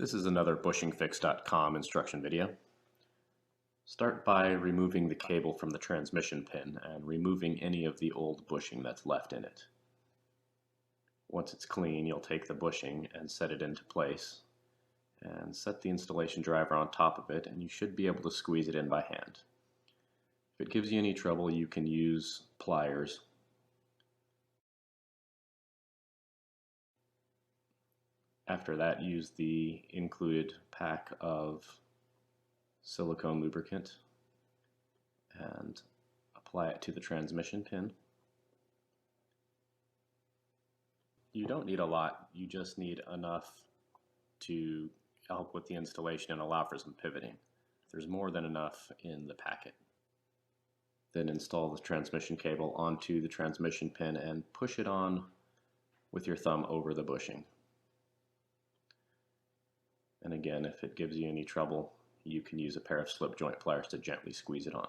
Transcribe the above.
This is another bushingfix.com instruction video. Start by removing the cable from the transmission pin and removing any of the old bushing that's left in it. Once it's clean, you'll take the bushing and set it into place and set the installation driver on top of it, and you should be able to squeeze it in by hand. If it gives you any trouble, you can use pliers. After that, use the included pack of silicone lubricant and apply it to the transmission pin. You don't need a lot, you just need enough to help with the installation and allow for some pivoting. There's more than enough in the packet. Then install the transmission cable onto the transmission pin and push it on with your thumb over the bushing. And again, if it gives you any trouble, you can use a pair of slip joint pliers to gently squeeze it on.